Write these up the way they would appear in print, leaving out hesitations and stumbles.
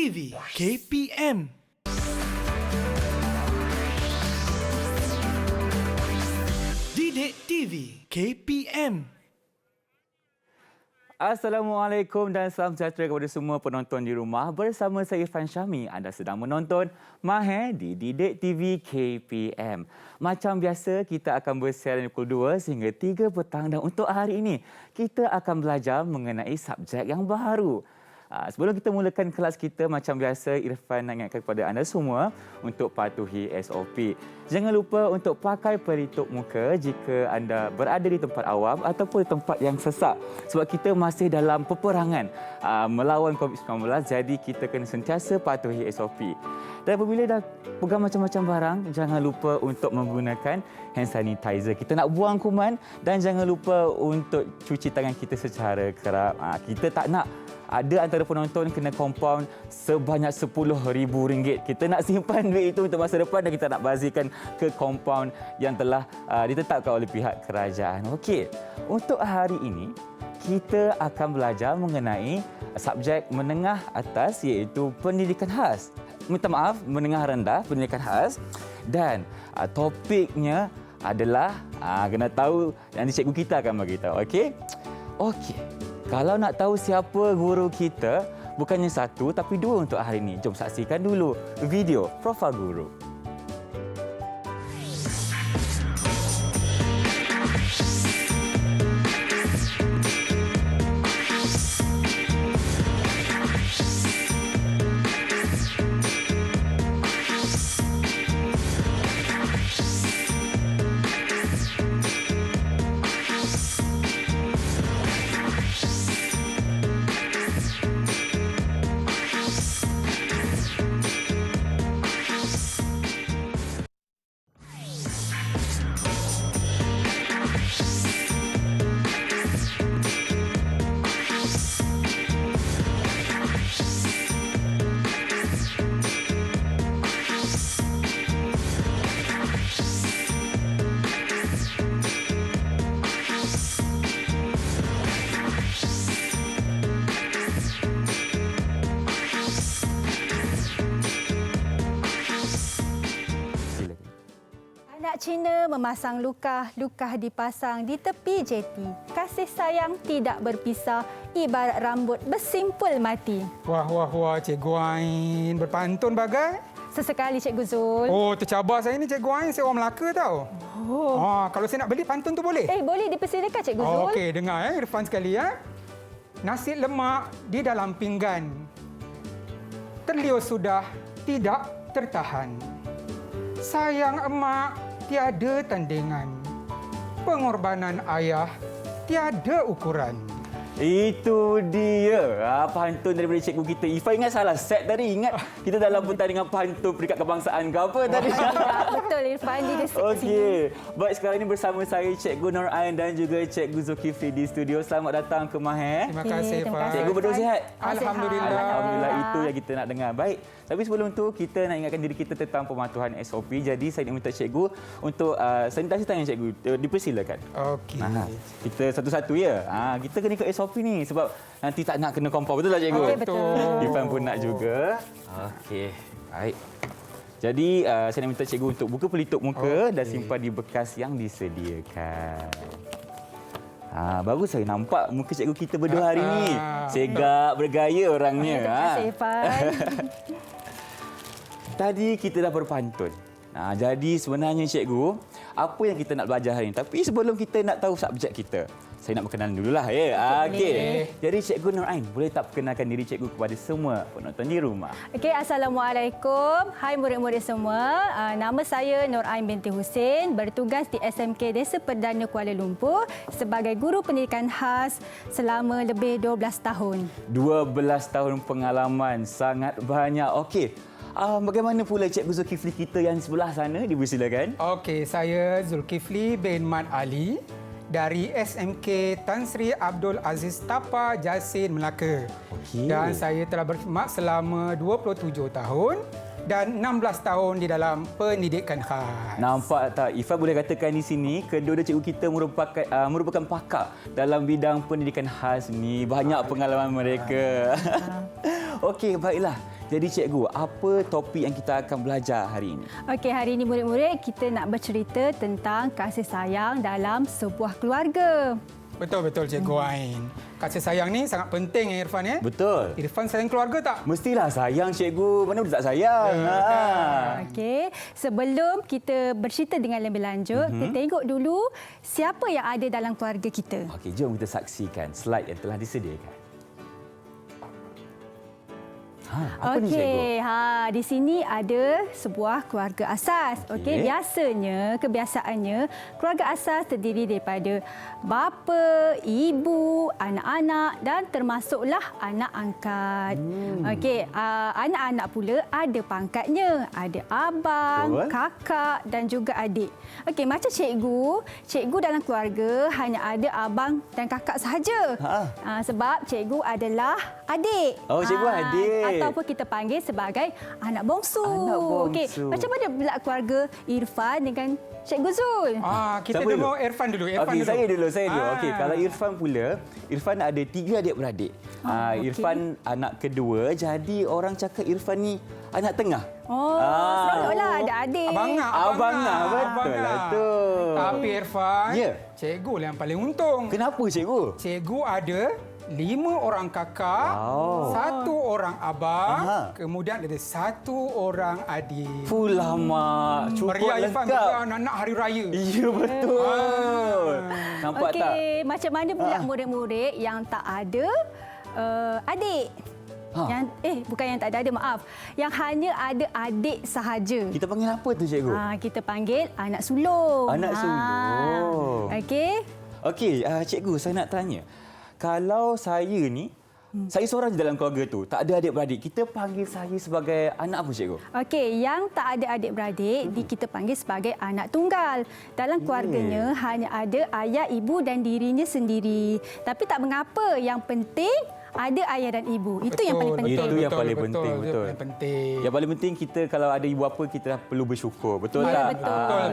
TV KPM. Didik TV KPM. Assalamualaikum dan salam sejahtera kepada semua penonton di rumah. Bersama saya Irfan Syami, anda sedang menonton Mahir di Didik TV KPM. Macam biasa, kita akan bersiaran pukul 2 sehingga 3 petang dan untuk hari ini, kita akan belajar mengenai subjek yang baru. Sebelum kita mulakan kelas kita, macam biasa, Irfan nak ingatkan kepada anda semua untuk patuhi SOP. Jangan lupa untuk pakai pelitup muka jika anda berada di tempat awam ataupun di tempat yang sesak. Sebab kita masih dalam peperangan melawan COVID-19, jadi kita kena sentiasa patuhi SOP. Dan apabila dah pegang macam-macam barang, jangan lupa untuk menggunakan hand sanitizer. Kita nak buang kuman dan jangan lupa untuk cuci tangan kita secara kerap. Kita tak nak ada antara penonton kena kompaun sebanyak RM10,000. Kita nak simpan duit itu untuk masa depan dan kita nak bazirkan ke kompaun yang telah ditetapkan oleh pihak kerajaan. Okey, untuk hari ini kita akan belajar mengenai subjek menengah atas iaitu pendidikan khas. Minta maaf, menengah rendah, pendidikan khas. Dan topiknya adalah kena tahu, nanti cikgu kita akan bagi tahu. Okey? Okey. Kalau nak tahu siapa guru kita, bukannya satu tapi dua untuk hari ini. Jom saksikan dulu video profil guru. Anak Cina memasang lukah dipasang di tepi jeti. Kasih sayang tidak berpisah, ibarat rambut bersimpul mati. Wah, Cikgu Ain berpantun bagai. Sesekali Cikgu Zul. Oh, tercabar saya ni Cikgu Ain, saya orang Melaka tau. Kalau saya nak beli pantun tu boleh? Boleh dipersilakan Cikgu Zul. Okey, dengar Irfan sekali ya. Nasi lemak di dalam pinggan. Terliur sudah tidak tertahan. Sayang emak tiada tandingan. Pengorbanan ayah tiada ukuran. Itu dia pantun daripada cikgu kita. Ifah ingat salah set tadi. Ingat kita dalam pertandingan pantun peringkat kebangsaan ke apa tadi? Betul Irfan. Okey. Baik, sekarang ini bersama saya Cikgu Nur Ain dan juga Cikgu Zulkifli di studio. Selamat datang ke Mahir. Terima kasih, Pak. Cikgu berdua sihat? Alhamdulillah. Alhamdulillah, itu yang kita nak dengar. Baik. Tapi sebelum tu kita nak ingatkan diri kita tentang pematuhan SOP. Jadi saya nak minta cikgu untuk sanitasi tangan cikgu. Dipersilakan. Okey. Kita satu-satu ya. Kita kena ikut SOP ni sebab nanti tak nak kena kompor. Betul tak cikgu? Betul. Irfan pun nak juga. Okey. Baik. Jadi saya nak minta cikgu untuk buka pelitup muka dan simpan di bekas yang disediakan. Baru saya nampak muka cikgu kita berdua hari ni. Segak, bergaya orangnya. Terima kasih Irfan. Tadi kita dah berpantun. Jadi sebenarnya cikgu, apa yang kita nak belajar hari ini? Tapi sebelum kita nak tahu subjek kita, saya nak berkenalan dululah ya. Okey. Jadi Cikgu Nur Ain, boleh tak perkenalkan diri cikgu kepada semua penonton di rumah? Okey, Assalamualaikum. Hai murid-murid semua. Nama saya Nur Ain binti Husin, bertugas di SMK Desa Perdana Kuala Lumpur sebagai guru pendidikan khas selama lebih 12 tahun. 12 tahun pengalaman, sangat banyak. Okey. Bagaimana pula Cikgu Zulkifli kita yang sebelah sana? Dipersilakan. Okey, saya Zulkifli bin Mat Ali dari SMK Tan Sri Abdul Aziz Tapa Jasin, Melaka. Okey. Dan saya telah berkhidmat selama 27 tahun dan 16 tahun di dalam pendidikan khas. Nampak tak? Ifah boleh katakan di sini kedua-dua cikgu kita merupakan pakar dalam bidang pendidikan khas ni. Banyak pengalaman mereka. Okey, baiklah. Jadi cikgu, apa topik yang kita akan belajar hari ini? Okey, hari ini murid-murid kita nak bercerita tentang kasih sayang dalam sebuah keluarga. Betul-betul Cikgu Ain. Kasih sayang ni sangat penting ya Irfan ya. Betul. Irfan sayang keluarga tak? Mestilah sayang cikgu. Mana boleh tak sayang? Okey, sebelum kita bercerita dengan lebih lanjut, kita tengok dulu siapa yang ada dalam keluarga kita. Okey, jom kita saksikan slide yang telah disediakan. Apa ni cikgu? Okey, di sini ada sebuah keluarga asas. Okey, biasanya kebiasaannya keluarga asas terdiri daripada bapa, ibu, anak-anak dan termasuklah anak angkat. Okey, anak-anak pula ada pangkatnya, ada abang, Betul. kakak dan juga adik. Okey, macam cikgu dalam keluarga hanya ada abang dan kakak sahaja. Sebab cikgu adalah adik. Oh, cikgu adik. Ataupun kita panggil sebagai anak bongsu. Anak bongsu. Okey, macam mana pula keluarga Irfan dengan Cikgu Zul? Kita Siapa demo Irfan dulu. Okey, saya dulu. Okey, kalau Irfan pula, Irfan ada 3 adik-beradik. okey. Irfan anak kedua, jadi orang cakap Irfan ni anak tengah. Seronoklah ada adik. Abangah, betul lah tu. Tapi Irfan, Ya. cikgu lah yang paling untung. Kenapa cikgu? Cikgu ada 5 orang kakak, 1 orang abang, kemudian ada 1 orang adik. Mak, cukup Meriah Irfan lengkap. juga anak-anak hari raya. Ya, betul. Nampak tak? Okey, macam mana pula murid-murid yang tak ada adik? Bukan yang tak ada, maaf. Yang hanya ada adik sahaja. Kita panggil apa tu cikgu? Kita panggil anak sulung. Anak sulung. Okey. Okey, cikgu saya nak tanya. Kalau saya ni, saya seorang je dalam keluarga tu, tak ada adik-beradik, kita panggil saya sebagai anak apa cikgu? Okey, yang tak ada adik-beradik, kita panggil sebagai anak tunggal. Dalam keluarganya hanya ada ayah, ibu dan dirinya sendiri. Tapi tak mengapa, yang penting ada ayah dan ibu. Itu yang paling penting. Itu yang paling penting, betul. Yang penting. Yang paling penting kita kalau ada ibu apa kita perlu bersyukur, betul Ya, tak?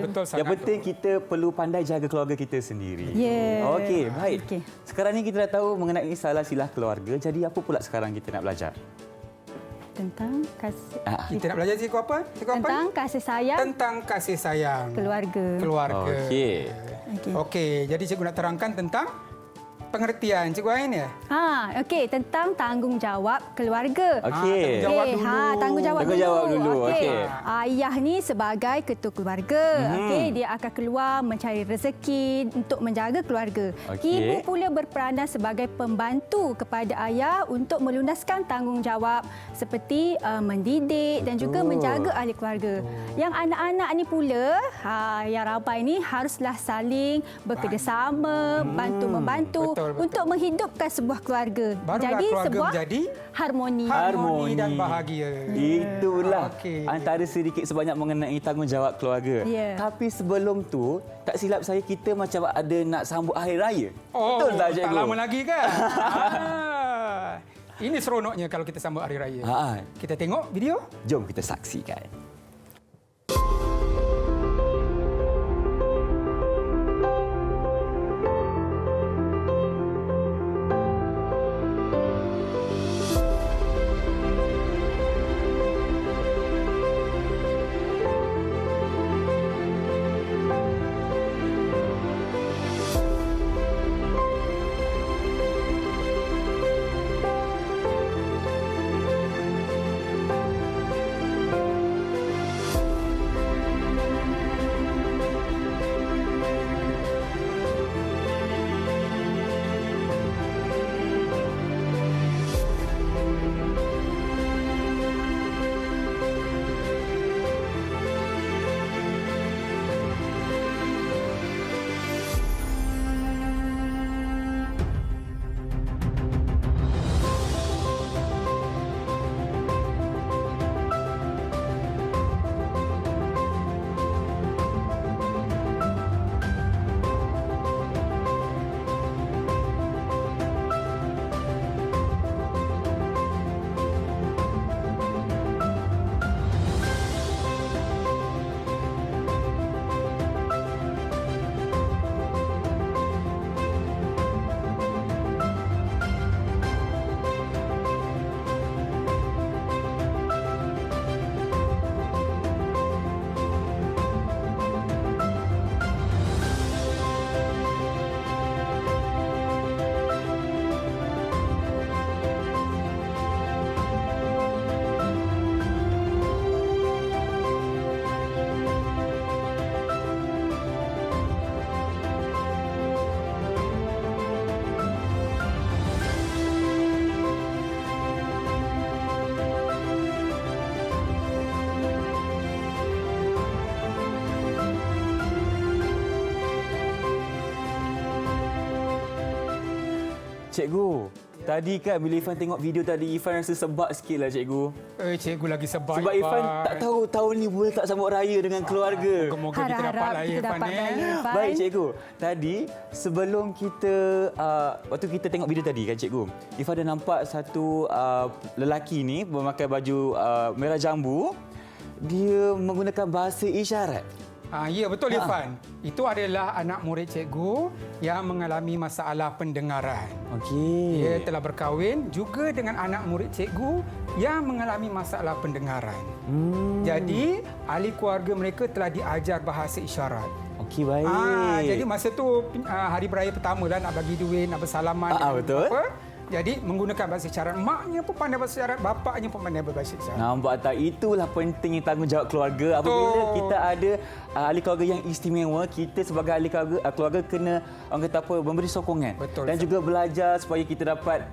Betul sangat. Yang penting kita perlu pandai jaga keluarga kita sendiri. Ya. Okey, baik. Okey. Sekarang ni kita dah tahu mengenai salah silah keluarga. Jadi apa pula sekarang kita nak belajar? Tentang kasih Kita nak belajar cikgu apa? Cikgu apa? tentang kasih sayang Tentang kasih sayang keluarga. Okey. Okey, jadi cikgu nak terangkan tentang pengertian Cikgu Ain ya? Okey, tentang tanggungjawab keluarga. Okey. Tanggungjawab dulu. Tanggungjawab dulu. Okey. Ayah ni sebagai ketua keluarga. Okey, dia akan keluar mencari rezeki untuk menjaga keluarga. Okey. Ibu pula berperanan sebagai pembantu kepada ayah untuk melunaskan tanggungjawab seperti mendidik dan juga menjaga ahli keluarga. Yang anak-anak ni pula, yang ramai ni haruslah saling bekerjasama, bantu-membantu untuk menghidupkan sebuah keluarga. Barulah Jadi keluarga sebuah menjadi harmoni. dan bahagia. Itulah Okey. antara sedikit sebanyak mengenai tanggungjawab keluarga. Ya. Tapi sebelum tu, tak silap saya kita macam ada nak sambut hari raya. Betul tak cikgu? Tak lama lagi kan? Ini seronoknya kalau kita sambut hari raya. Kita tengok video. Jom kita saksikan. Cikgu, tadi kan bila Ifan tengok video tadi, Ifan rasa sebab sikit lah cikgu. Cikgu lagi sebab. Sebab Ifan tak tahu tahun ni boleh tak sambut raya dengan keluarga. Moga-moga kita dapat Harap-harap lah kita Irfan dapat raya, Irfan. Baik cikgu, tadi sebelum kita, waktu kita tengok video tadi kan cikgu, Ifan ada nampak satu lelaki ni memakai baju merah jambu, dia menggunakan bahasa isyarat. Ya, betul Irfan. Itu adalah anak murid cikgu yang mengalami masalah pendengaran. Okey. Dia telah berkahwin juga dengan anak murid cikgu yang mengalami masalah pendengaran. Jadi, ahli keluarga mereka telah diajar bahasa isyarat. Okey, baik. Jadi masa tu hari beraya pertama lah nak bagi duit, nak bersalaman. Betul. Jadi menggunakan bahasa isyarat. Maknya pun pandai bahasa isyarat, bapaknya pun pandai berbahasa isyarat. Nampak tak? Itulah pentingnya tanggungjawab keluarga. Apabila kita ada ahli keluarga yang istimewa, kita sebagai ahli keluarga kena orang kata apa, memberi sokongan. Betul, dan juga belajar supaya kita dapat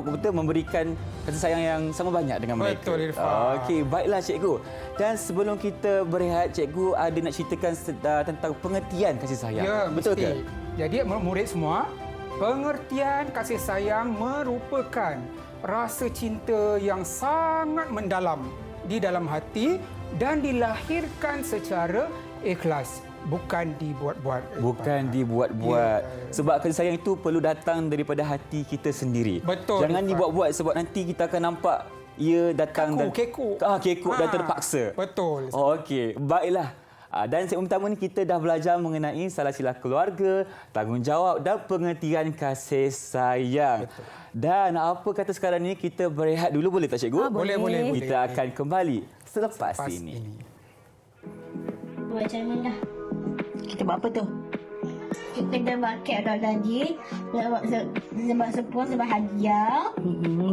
betul memberikan kasih sayang yang sama banyak dengan mereka. Betul, Irfan. Okey, baiklah cikgu. Dan sebelum kita berehat, cikgu ada nak ceritakan tentang pengertian kasih sayang. Ya, betul mesti. ke? Jadi murid semua, pengertian kasih sayang merupakan rasa cinta yang sangat mendalam di dalam hati dan dilahirkan secara ikhlas, bukan dibuat-buat. Bukan dibuat-buat. Sebab kasih sayang itu perlu datang daripada hati kita sendiri. Betul, Jangan Irfan. dibuat-buat sebab nanti kita akan nampak ia datang Kekok. kekok dan terpaksa. Betul. Oh, okey. Baiklah. Dan segmen pertama ni kita dah belajar mengenai salah silap keluarga, tanggungjawab dan pengertian kasih sayang. Betul. Dan apa kata sekarang ni kita berehat dulu, boleh tak cikgu? Boleh. Kita akan kembali selepas Pas ini. Macam mana? Kita buat apa tu? Kita dah makan dah tadi. Sebab sepuas, sebab hadiah.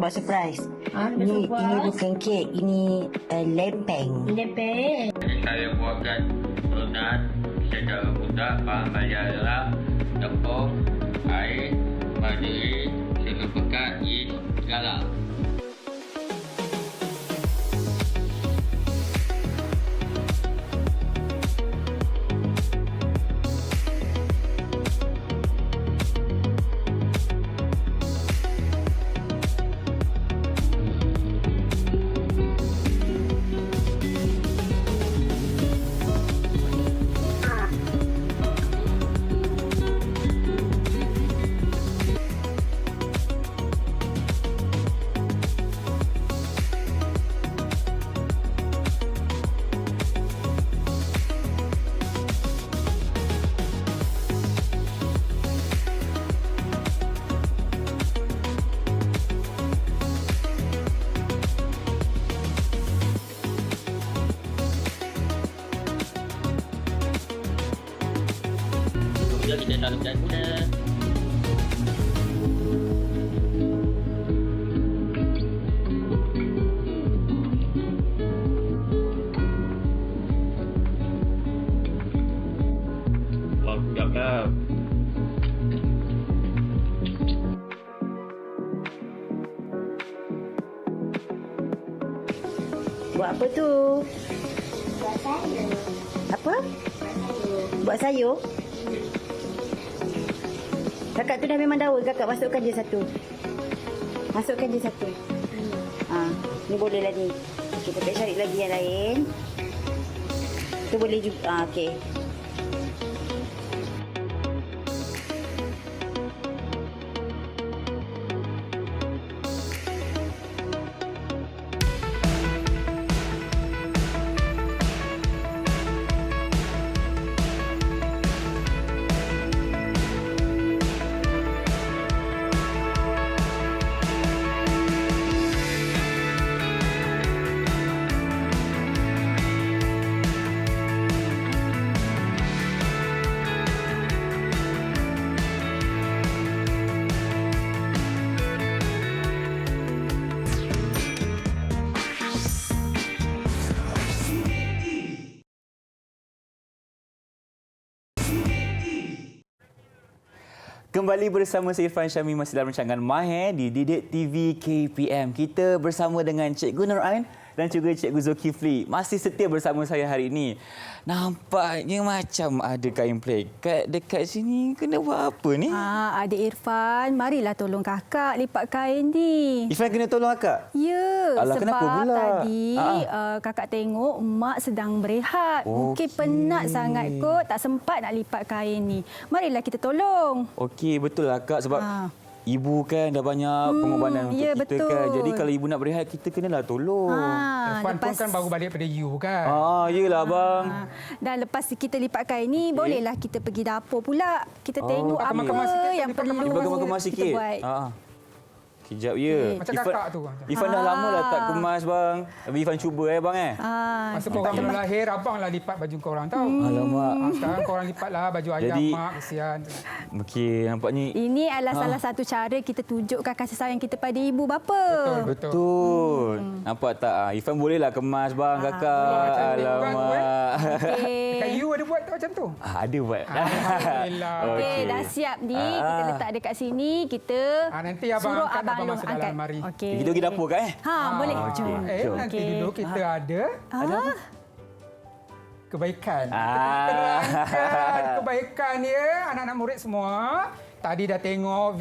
Buat surprise. Buat Ini surprise. bukan kek, ini lempeng. Lepek. Saya buatkan donat secara mudah. Bahan bahan adalah tepung, air, vanili, susu pekat, yeast, garam. Kemudian kita dalamkan gula. Sedap dah. Buat apa tu? Buat sayur. Apa? Buat sayur? Kakak tu dah memang daun. Kakak masukkan je satu. Masukkan je satu. Ni boleh lah ni. Kita cari lagi yang lain. Tu boleh juga. Okey. Kembali bersama saya Irfan Syami masih dalam rancangan Mahir di Didik TV KPM. Kita bersama dengan Cikgu Nur Ain dan juga Cikgu Zulkifli masih setia bersama saya hari ini. Nampaknya macam ada kain plekat dekat sini. Kena buat apa ni? Adik Irfan, marilah tolong kakak lipat kain ni. Ifan kena tolong akak? Ya, Alah, sebab kenapa pula? tadi kakak tengok mak sedang berehat. Mungkin penat sangat kot, tak sempat nak lipat kain ni. Marilah kita tolong. Okey, betul lah Kak sebab ibu kan dah banyak pengorbanan untuk ya, kita betul. kan. Jadi kalau ibu nak berehat, kita kenalah tolong. Irfan pun kan baru balik pada you kan. Yelah abang. Dan lepas kita lipat kain ni, bolehlah kita pergi dapur pula. Kita tengok apa kemas sikit, yang lipat perlu Kemas kita sikit. buat. Kejap ya. Macam kakak tu. Ifan dah lama lah tak kemas bang. Tapi Ifan cuba bang Masa korang belum lahir, abang lah lipat baju korang tahu. Alamak. Sekarang korang lipatlah baju ayah, Jadi- mak, kesian. Okey, nampaknya Ini adalah salah satu cara kita tunjukkan kasih sayang kita pada ibu bapa. Betul. betul. Nampak tak? Ifan bolehlah kemas bang kakak. Alamak. Dekat Okey. you ada buat tak macam tu? Ada buat. Alhamdulillah. Okey, dah siap ni. Kita letak dekat sini. Kita Nanti abang suruh angkat, abang abang Long masuk dalam angkat. almari. Okey. Kita pergi dapur kan Boleh. Jom. Jom. Nanti Okey. dulu kita ada kebaikan. Ah. Kita terangkan kebaikan ya anak-anak murid semua. Tadi dah tengok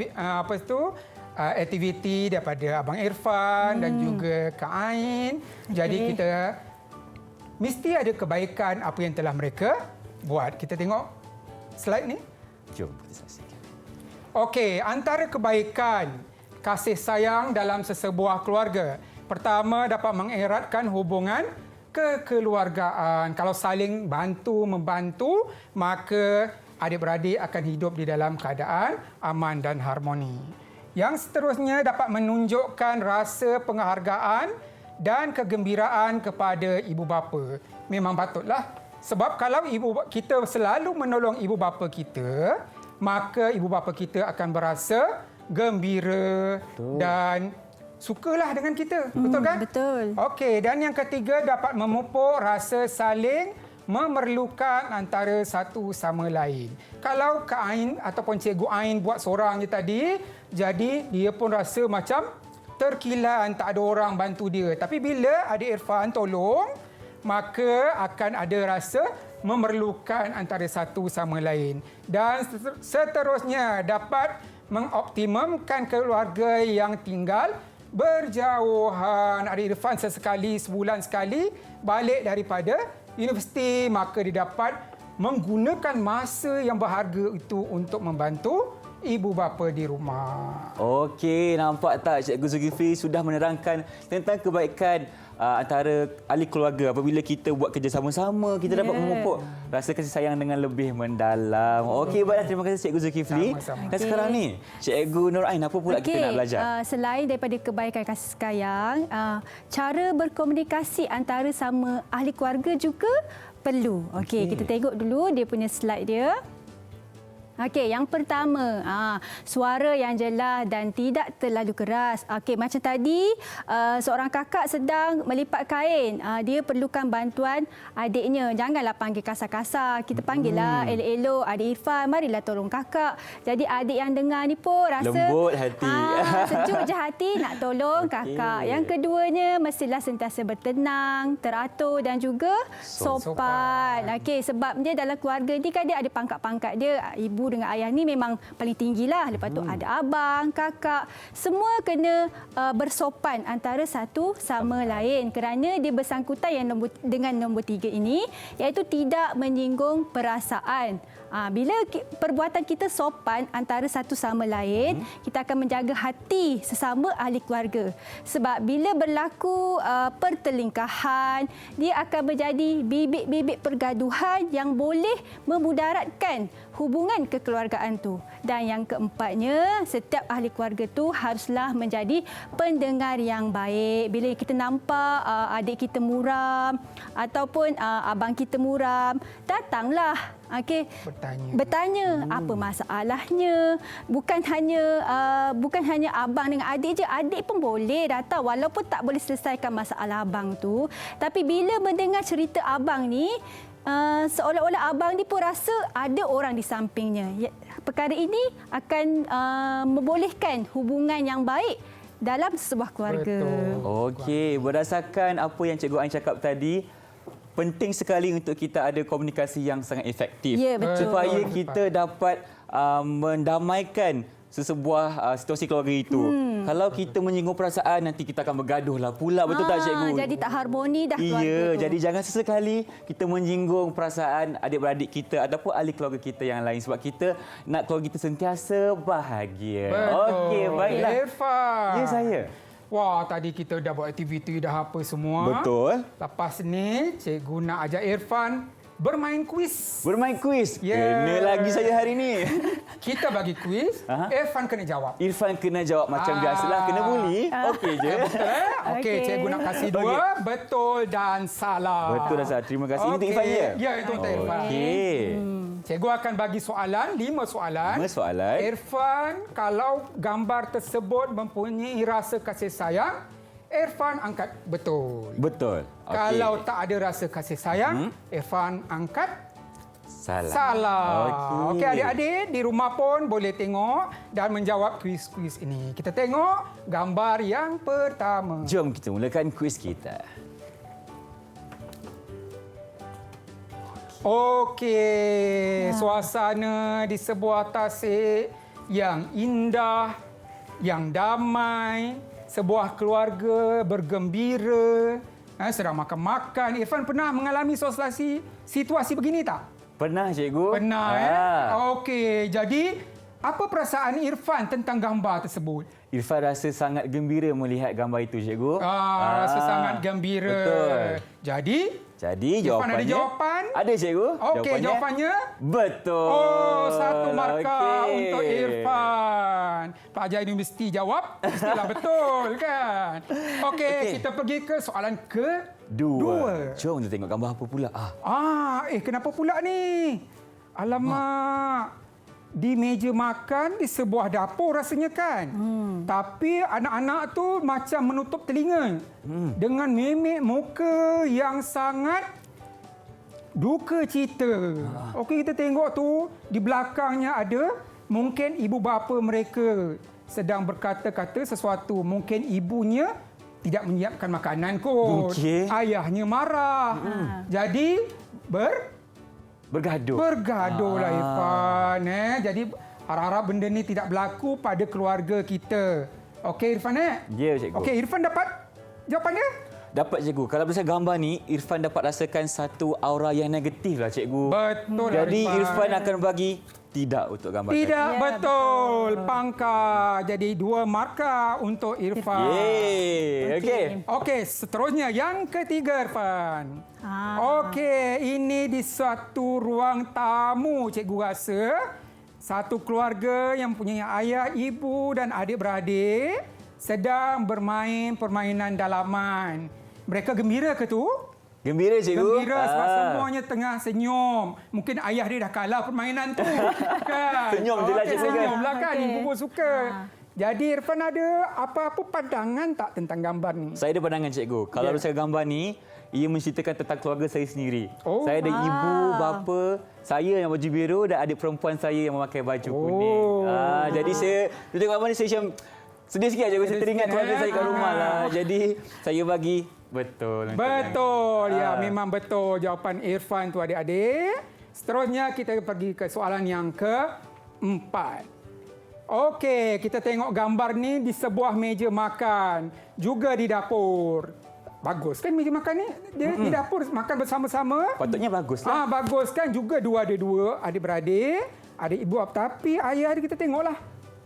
aktiviti daripada Abang Irfan dan juga Kak Ain. Jadi kita mesti ada kebaikan apa yang telah mereka buat. Kita tengok slide ni. Jom kita saksikan. Okey, antara kebaikan kasih sayang dalam sesebuah keluarga. Pertama, dapat mengeratkan hubungan kekeluargaan. Kalau saling bantu-membantu, maka adik-beradik akan hidup di dalam keadaan aman dan harmoni. Yang seterusnya dapat menunjukkan rasa penghargaan dan kegembiraan kepada ibu bapa. Memang patutlah. Sebab kalau kita selalu menolong ibu bapa kita, maka ibu bapa kita akan berasa gembira dan sukalah dengan kita. Betul kan? Betul. Okey, dan yang ketiga dapat memupuk rasa saling memerlukan antara satu sama lain. Kalau Kak Ain ataupun Cikgu Ain buat seorang je tadi, jadi dia pun rasa macam terkilan, tak ada orang bantu dia. Tapi bila adik Irfan tolong, maka akan ada rasa memerlukan antara satu sama lain. Dan seterusnya dapat mengoptimumkan keluarga yang tinggal berjauhan. Adik Irfan sesekali, sebulan sekali balik daripada universiti, maka dia dapat menggunakan masa yang berharga itu untuk membantu ibu bapa di rumah. Okey, nampak tak Cikgu Zulkifli sudah menerangkan tentang kebaikan antara ahli keluarga. Apabila kita buat kerja sama-sama, kita dapat memupuk rasa kasih sayang dengan lebih mendalam. Okey, baiklah, terima kasih Cikgu Zulkifli. Sama-sama. Dan sekarang ni, Cikgu Nur Ain, apa pula kita nak belajar? Selain daripada kebaikan kasih sayang, cara berkomunikasi antara sama ahli keluarga juga perlu. Okey, kita tengok dulu dia punya slide dia. Okey, yang pertama, suara yang jelas dan tidak terlalu keras. Okey, macam tadi, seorang kakak sedang melipat kain. Dia perlukan bantuan adiknya. Janganlah panggil kasar-kasar. Kita panggillah elok-elok, adik Irfan, marilah tolong kakak. Jadi adik yang dengar ni pun rasa Lembut hati. sejuk je hati nak tolong kakak. Yang keduanya, mestilah sentiasa bertenang, teratur dan juga sopan. Okey, sebab dia dalam keluarga ni kan dia ada pangkat-pangkat dia. Ibu dengan ayah ni memang paling tinggilah. Lepas tu ada abang, kakak. Semua kena bersopan antara satu sama lain kerana dia bersangkutan yang dengan nombor 3 ini, iaitu tidak menyinggung perasaan. Bila perbuatan kita sopan antara satu sama lain, kita akan menjaga hati sesama ahli keluarga. Sebab bila berlaku pertelingkahan, dia akan menjadi bibit-bibit pergaduhan yang boleh memudaratkan hubungan kekeluargaan tu. Dan yang keempatnya, setiap ahli keluarga tu haruslah menjadi pendengar yang baik. Bila kita nampak adik kita muram ataupun abang kita muram, datanglah. Okey, bertanya apa masalahnya. Bukan hanya abang dengan adik je, adik pun boleh datang walaupun tak boleh selesaikan masalah abang tu. Tapi bila mendengar cerita abang ni, seolah-olah abang ni pun rasa ada orang di sampingnya. Perkara ini akan membolehkan hubungan yang baik dalam sebuah keluarga. Okey, berdasarkan apa yang Cikgu Ain cakap tadi, penting sekali untuk kita ada komunikasi yang sangat efektif. Ya, betul. Supaya kita dapat mendamaikan sesebuah situasi keluarga itu. Kalau kita menyinggung perasaan, nanti kita akan bergaduh lah pula. Betul tak, Cikgu? Jadi tak harmoni dah keluarga Iya, tu. jadi jangan sesekali kita menyinggung perasaan adik-beradik kita ataupun ahli keluarga kita yang lain. Sebab kita nak keluarga kita sentiasa bahagia. Okey, baiklah. Irfan. Ya, saya. Wah, tadi kita dah buat aktiviti dah apa semua. Betul. Lepas ni, cikgu nak ajak Irfan bermain kuis. Bermain kuis. Ya. Kena lagi saya hari ni. Kita bagi kuis, Aha. Irfan kena jawab. Irfan kena jawab macam biasalah. Kena bully. Okey je. Okey, Okey. cikgu nak kasih dua. Betul dan salah. Betul dah, Sah. Terima kasih. Ini untuk Okey. Irfan ya? Ya, itu untuk Irfan. Okey. Cikgu akan bagi soalan, 5 soalan. 5 soalan. Irfan, kalau gambar tersebut mempunyai rasa kasih sayang, Irfan angkat betul. Betul. Okey. Kalau tak ada rasa kasih sayang, Irfan angkat salah. Okey, adik-adik di rumah pun boleh tengok dan menjawab kuis-kuis ini. Kita tengok gambar yang pertama. Jom kita mulakan kuis kita. Okey, suasana di sebuah tasik yang indah, yang damai, sebuah keluarga bergembira, sedang makan-makan. Irfan pernah mengalami situasi begini tak? Pernah, Cikgu? Pernah, Okey, jadi apa perasaan Irfan tentang gambar tersebut? Irfan rasa sangat gembira melihat gambar itu, Cikgu. Rasa sangat gembira. Betul. Jadi Irfan jawapannya... ada jawapan? Ada, Cikgu. Okey, jawapannya? Betul. Oh, 1 markah Okey. untuk Irfan. Pelajar universiti jawab, mestilah betul kan? Okey, kita pergi ke soalan kedua. Jom kita tengok gambar apa pula. Kenapa pula ni? Alamak. Di meja makan di sebuah dapur rasanya kan. Tapi anak-anak tu macam menutup telinga dengan memek muka yang sangat duka cita. Okey, kita tengok tu di belakangnya ada mungkin ibu bapa mereka sedang berkata-kata sesuatu. Mungkin ibunya tidak menyiapkan makanan kot. Okey. Ayahnya marah. Jadi Bergaduhlah Irfan. Jadi harap-harap benda ni tidak berlaku pada keluarga kita. Okey Irfan Ya, Cikgu. Okey, Irfan dapat jawapannya? Dapat, Cikgu. Kalau berdasarkan gambar ni, Irfan dapat rasakan satu aura yang negatif lah, Cikgu. Betul. Jadi Irfan akan bagi tidak untuk gambar Tidak, tadi. betul. Pangkah. Jadi 2 markah untuk Irfan. Yeay. Okey. Okey, seterusnya yang ketiga Irfan. Okey, ini di suatu ruang tamu, cikgu rasa. Satu keluarga yang punya ayah, ibu dan adik-beradik sedang bermain permainan dalaman. Mereka gembira ke tu? Gembira, Cikgu. Gembira sebab semuanya tengah senyum. Mungkin ayah dia dah kalah permainan tu. Kan? Senyum je lah, Cikgu. Senyumlah kan, ibu pun suka. Jadi Irfan ada apa-apa pandangan tak tentang gambar ni? Saya ada pandangan, Cikgu. Kalau berdasarkan gambar ni, ia menceritakan tentang keluarga saya sendiri. Saya ada ibu, bapa, saya yang baju biru dan adik perempuan saya yang memakai baju kuning. Jadi saya tengok gambar ni, saya macam sedih sikit, Cikgu. Saya teringat keluarga saya kat rumah lah. Jadi saya bagi betul. Betul. Ya, memang betul jawapan Irfan tu adik-adik. Seterusnya kita pergi ke soalan yang keempat. Okey, kita tengok gambar ni di sebuah meja makan. Juga di dapur. Bagus kan meja makan ni? Dia di dapur makan bersama-sama. Patutnya bagus lah. Bagus kan? Juga ada dua adik-beradik. Adik ibu, tapi ayah dia kita tengoklah.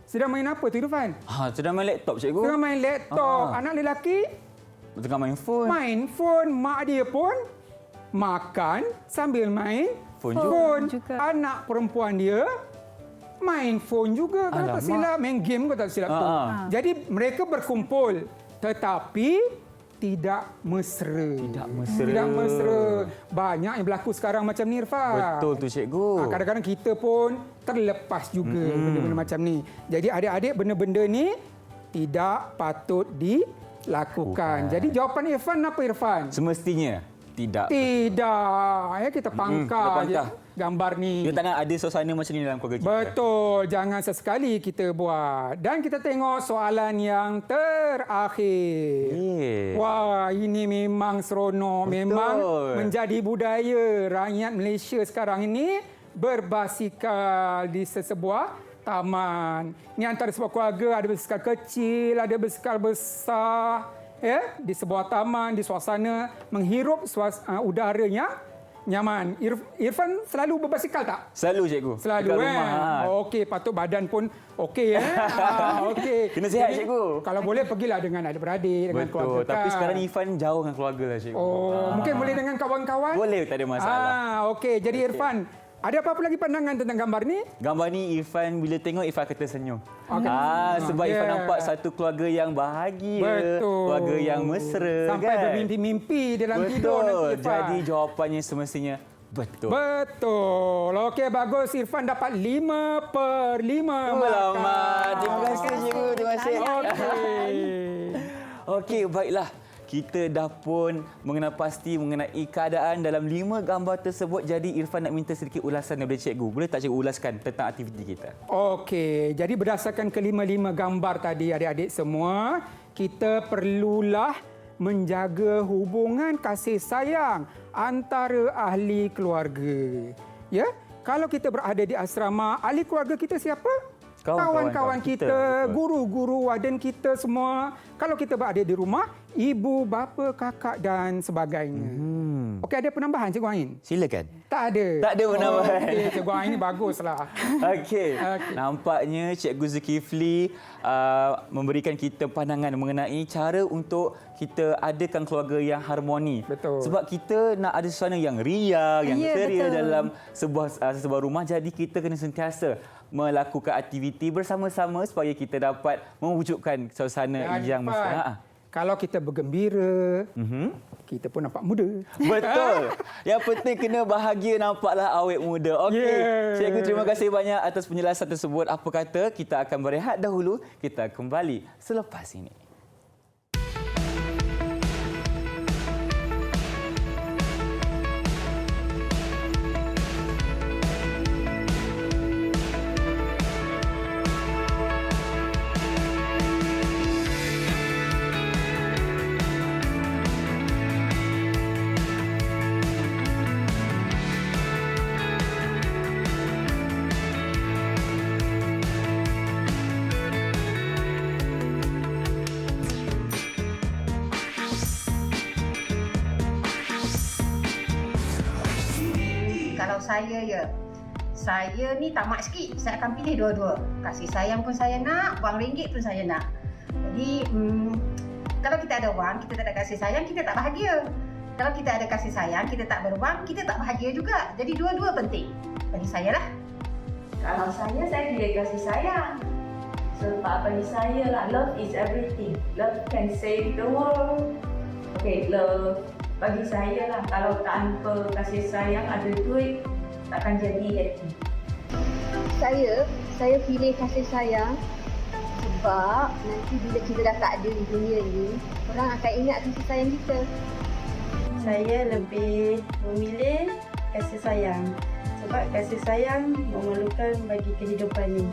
Sedang main apa tu Irfan? Sedang main laptop, Cikgu. Sedang main laptop. Anak lelaki? Tengah main phone. Main phone. Mak dia pun makan sambil main Phone juga. Anak perempuan dia main phone juga. Kalau tak silap, main game kalau tak silap tu. Jadi mereka berkumpul. Tetapi tidak mesra. Tidak mesra. Tidak mesra. Banyak yang berlaku sekarang macam ni, Irfan. Betul tu, Cikgu. Kadang-kadang kita pun terlepas juga benda-benda macam ni. Jadi adik-adik, benda-benda ni tidak patut dilakukan. Jadi jawapan Irfan apa, Irfan? Semestinya tidak. Tidak. Ya, kita pangkah. Kita pangkah. gambar ni. Kita tak nak ada suasana macam ni dalam keluarga kita. Betul, jangan sesekali kita buat. Dan kita tengok soalan yang terakhir. Wah, ini memang seronok. Memang menjadi budaya rakyat Malaysia sekarang ini berbasikal di sesebuah taman. Ini antara sebuah keluarga, ada basikal kecil, ada basikal besar. Ya, di sebuah taman, di suasana menghirup udara yang nyaman. Irfan selalu berbasikal tak? Selalu cikgu. Selalu dekat kan? rumah. Okey, patut badan pun okey okey. Kena sihat, Jadi, cikgu. Kalau boleh pergilah dengan adik-beradik, dengan keluarga. Betul. Tapi sekarang ni Irfan jauh dengan keluarga lah cikgu. Mungkin boleh dengan kawan-kawan? Boleh, tak ada masalah. Okey. Jadi Irfan, ada apa-apa lagi pandangan tentang gambar ni? Gambar ni Irfan bila tengok Irfan kata senyum. Sebab Ya. Irfan nampak satu keluarga yang bahagia. Betul. Keluarga yang mesra. Sampai kan? bermimpi-mimpi dalam tidur nanti Irfan. Jadi jawapannya semestinya betul. Betul. Okey, bagus. Irfan dapat 5/5 Selamat. Terima kasih cikgu. Terima kasih. Okey. Okey, baiklah. Kita dah pun mengenal pasti mengenai keadaan dalam 5 gambar tersebut. Jadi Irfan nak minta sedikit ulasan daripada cikgu. Boleh tak cikgu ulaskan tentang aktiviti kita? Okey, jadi berdasarkan kelima-lima gambar tadi adik-adik semua, kita perlulah menjaga hubungan kasih sayang antara ahli keluarga. Ya, kalau kita berada di asrama, ahli keluarga kita siapa? Kawan-kawan kita, guru-guru, warden kita semua. Kalau kita berada di rumah, ibu, bapa, kakak dan sebagainya. Okey, ada penambahan Cikgu Ain? Silakan. Tak ada. Tak ada penambahan. Okey, Cikgu Ain ni baguslah. Okey. Nampaknya Cikgu Zulkifli memberikan kita pandangan mengenai cara untuk kita adakan keluarga yang harmoni. Betul. Sebab kita nak ada suasana yang riang, yang ceria betul. dalam sebuah rumah. Jadi kita kena sentiasa melakukan aktiviti bersama-sama supaya kita dapat mewujudkan suasana yang mesra. Kalau kita bergembira, kita pun nampak muda. Betul. Yang penting kena bahagia, nampaklah awet muda. Okey. Yeah. Cikgu, terima kasih banyak atas penjelasan tersebut. Apa kata kita akan berehat dahulu. Kita kembali selepas ini. Kalau saya ni tamak sikit, saya akan pilih dua-dua. Kasih sayang pun saya nak, wang ringgit pun saya nak. Jadi kalau kita ada wang, kita tak ada kasih sayang, kita tak bahagia. Kalau kita ada kasih sayang, kita tak berwang, kita tak bahagia juga. Jadi dua-dua penting. Bagi saya lah. Kalau saya pilih kasih sayang. Sebab bagi saya lah, love is everything. Love can save the world. Okay, love bagi saya lah, kalau tanpa kasih sayang ada duit, takkan jadi happy. Saya pilih kasih sayang sebab nanti bila kita dah tak ada di dunia ni, orang akan ingat kasih sayang kita. Saya lebih memilih kasih sayang sebab kasih sayang memerlukan bagi kehidupan ni.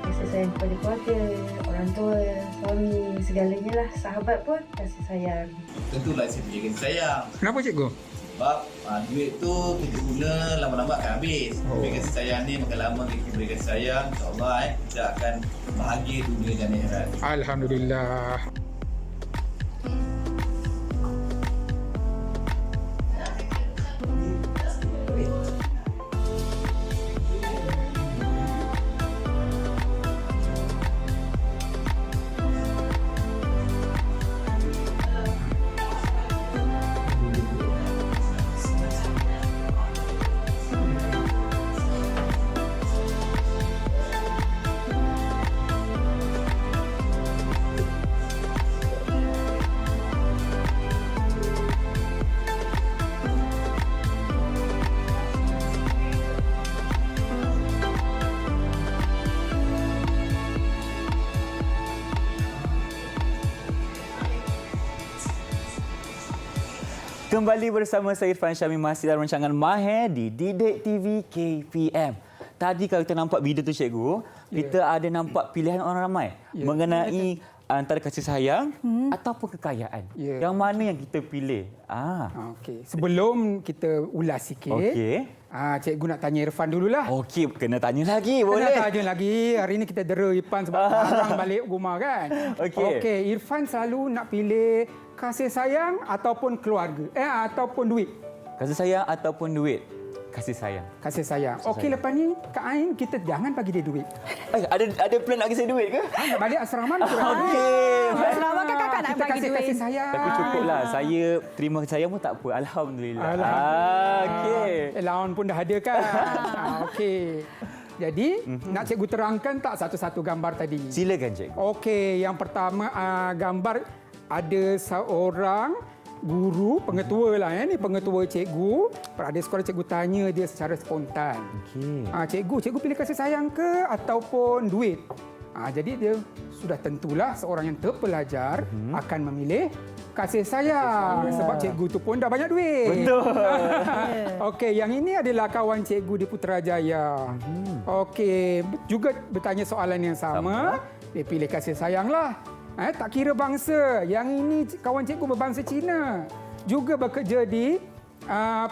Kasih sayang kepada keluarga, orang tua, suami, segalanya lah. Sahabat pun kasih sayang. Tentulah saya pilih kasih sayang. Kenapa cikgu? Sebab duit tu kita guna lama-lama akan habis. Tapi kasih sayang ni makin lama kita beri kasih sayang, insya-Allah kita akan bahagia dunia dan akhirat. Alhamdulillah. Kembali bersama saya Irfan Syami masih dalam rancangan Mahir di Didik TV KPM. Tadi kalau kita nampak video tu cikgu, kita ada nampak pilihan orang ramai mengenai antara kasih sayang ataupun kekayaan. Yang mana yang kita pilih? Okey, sebelum kita ulas sikit. Cikgu nak tanya Irfan dululah. Okey, kena tanya lagi, boleh? Kena tanya lagi. Hari ini kita dera Irfan sebab barang balik rumah kan. Okey, Irfan selalu nak pilih kasih sayang ataupun keluarga, ataupun duit. Kasih sayang ataupun duit? Kasih sayang. Kasih sayang. Okey, lepas ni Kak Ain kita jangan bagi dia duit. Ada plan nak kasi duit ke? Nak balik asrama nak kurang duit. Okey. Asrama kan kakak nak Kita bagi duit. kasih sayang. Tapi cukuplah. Saya terima kasih sayang pun tak apa. Alhamdulillah. Okey. Lawan pun dah ada kan. Okey. Jadi, nak cikgu terangkan tak satu-satu gambar tadi? Silakan cikgu. Okey, yang pertama gambar ada seorang guru, pengetua lah ni, pengetua cikgu. Pada sekolah cikgu tanya dia secara spontan. Cikgu pilih kasih sayang ke ataupun duit? Jadi dia sudah tentulah seorang yang terpelajar akan memilih kasih sayang sebab cikgu tu pun dah banyak duit. Betul. Okey, yang ini adalah kawan cikgu di Putrajaya. Okey, juga bertanya soalan yang sama. Dia pilih kasih sayang lah. Tak kira bangsa. Yang ini kawan cikgu berbangsa Cina. Juga bekerja di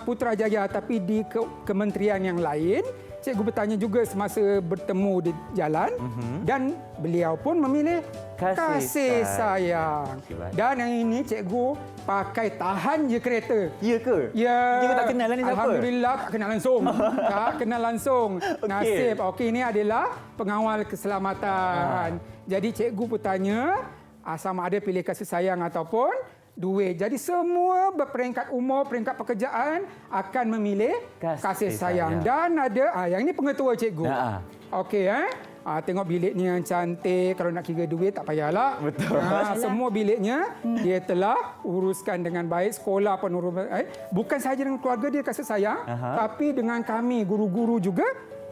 Putrajaya tapi di kementerian yang lain. Cikgu bertanya juga semasa bertemu di jalan dan beliau pun memilih kasih sayang. Dan yang ini cikgu pakai tahan je kereta. Ya ke? Ya. Cikgu tak kenal lah ni siapa? Alhamdulillah tak kenal langsung. Tak kenal langsung. Nasib. Okey, ini adalah pengawal keselamatan. Jadi cikgu bertanya sama ada pilih kasih sayang ataupun duit. Jadi semua berperingkat umur, peringkat pekerjaan akan memilih kasih sayang. Dan ada yang ini pengetua cikgu. Okey tengok biliknya yang cantik. Kalau nak kira duit tak payahlah. Betul. Semua biliknya dia telah uruskan dengan baik. Sekolah pun bukan sahaja dengan keluarga dia kasih sayang, tapi dengan kami guru-guru juga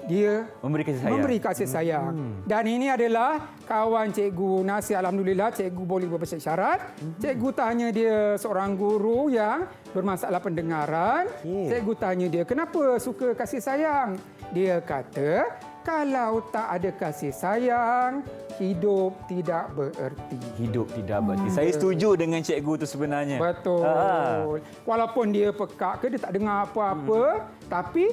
dia memberi kasih sayang. Dan ini adalah kawan cikgu Nasir. Alhamdulillah cikgu boleh berbahasa isyarat. Cikgu tanya dia, seorang guru yang bermasalah pendengaran. Cikgu tanya dia, kenapa suka kasih sayang? Dia kata, kalau tak ada kasih sayang, hidup tidak bererti. Hidup tidak bererti. Saya setuju dengan cikgu tu sebenarnya. Betul. Walaupun dia pekak ke, dia tak dengar apa-apa, tapi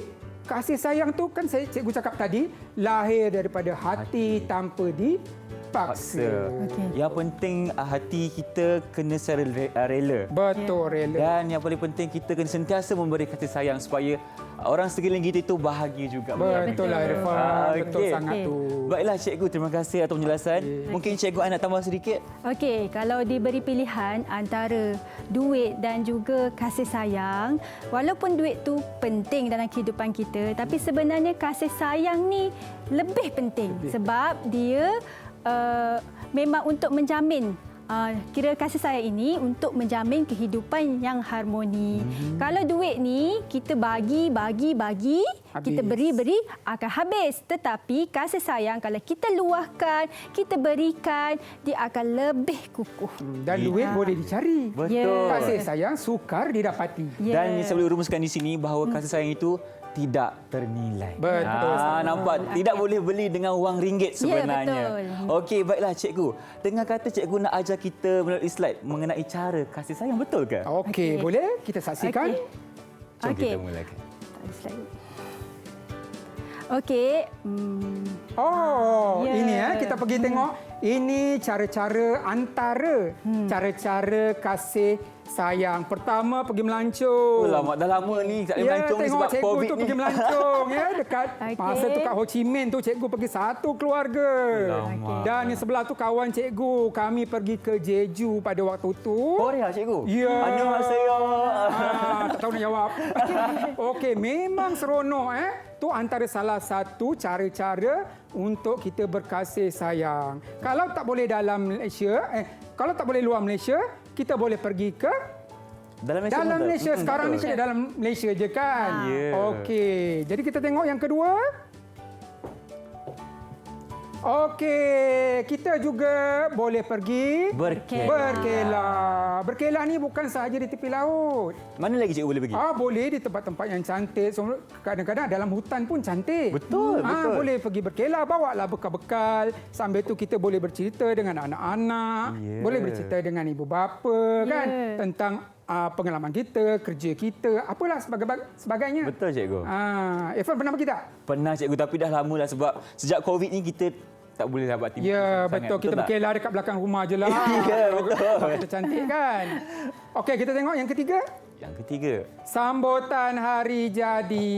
kasih sayang tu kan cikgu cakap tadi lahir daripada hati tanpa dipaksa. Yang penting hati kita kena secara rela. Betul, rela. Dan yang paling penting kita kena sentiasa memberi kasih sayang supaya orang sekeliling kita itu bahagia juga. Betul lah Irfan. Betul sangat tu. Baiklah cikgu, terima kasih atas penjelasan. Mungkin cikgu nak tambah sedikit? Okey, kalau diberi pilihan antara duit dan juga kasih sayang, walaupun duit tu penting dalam kehidupan kita, tapi sebenarnya kasih sayang ni lebih penting sebab dia memang untuk menjamin kira kasih sayang ini untuk menjamin kehidupan yang harmoni. Kalau duit ni kita bagi, kita beri akan habis. Tetapi kasih sayang kalau kita luahkan, kita berikan, dia akan lebih kukuh. Dan duit boleh dicari. Betul. Kasih sayang sukar didapati. Dan saya boleh rumuskan di sini bahawa kasih sayang itu tidak ternilai. Betul. Nampak? Tidak boleh beli dengan wang ringgit sebenarnya. Okey, baiklah cikgu. Dengan kata cikgu nak ajar kita melalui slide mengenai cara kasih sayang, betul ke? Okey, boleh kita saksikan? Jom kita mulakan. Okey. Ini kita pergi tengok. Ini cara-cara antara cara-cara kasih sayang. Pertama pergi melancong. Dah lama ni tak boleh melancong ni sebab cikgu COVID tu ni. pergi melancong dekat masa tu kat Ho Chi Minh tu cikgu pergi satu keluarga. Dan yang sebelah tu kawan cikgu, kami pergi ke Jeju pada waktu tu. Korea cikgu? Ya. Annyeonghaseyo. Tak tahu nak jawab. Okey, memang seronok Tu antara salah satu cara-cara untuk kita berkasih sayang. Kalau tak boleh dalam Malaysia, kalau tak boleh luar Malaysia, kita boleh pergi ke dalam Malaysia. Dalam Malaysia. Sekarang ni saya dalam Malaysia je kan. Okey. Jadi kita tengok yang kedua. Okey, kita juga boleh pergi berkelah. Berkelah ni bukan sahaja di tepi laut. Mana lagi cikgu boleh pergi? Boleh di tempat-tempat yang cantik. So, kadang-kadang dalam hutan pun cantik. Betul. Boleh pergi berkelah, bawalah bekal-bekal. Sambil tu kita boleh bercerita dengan anak-anak, boleh bercerita dengan ibu bapa kan tentang pengalaman kita, kerja kita, apalah sebagainya. Betul cikgu. Irfan pernah pergi tak? Pernah cikgu, tapi dah lama lah sebab sejak COVID ni kita tak boleh dapat aktiviti Ya, sangat. betul. Kita berkelah dekat belakang rumah je lah. Ya, betul. Kita cantik kan? Okey, kita tengok yang ketiga. Yang ketiga. Sambutan hari jadi.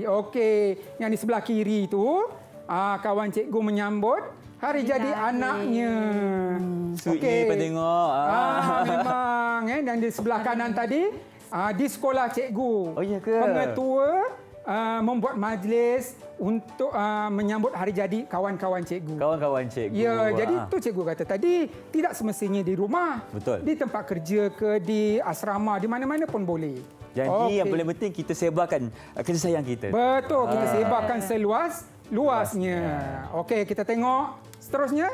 Okey, yang di sebelah kiri tu, kawan cikgu menyambut hari jadi anaknya. Sweet ni lepas tengok. Memang. Dan di sebelah kanan tadi, di sekolah cikgu. Oh, ya ke? Pengetua membuat majlis untuk menyambut hari jadi kawan-kawan cikgu. Kawan-kawan cikgu. Ya, jadi tu cikgu kata tadi, tidak semestinya di rumah. Betul. Di tempat kerja ke, di asrama, di mana-mana pun boleh. Jadi yang paling penting kita sebarkan kasih sayang kita. Betul, kita sebarkan seluas-luasnya. Okey, kita tengok seterusnya.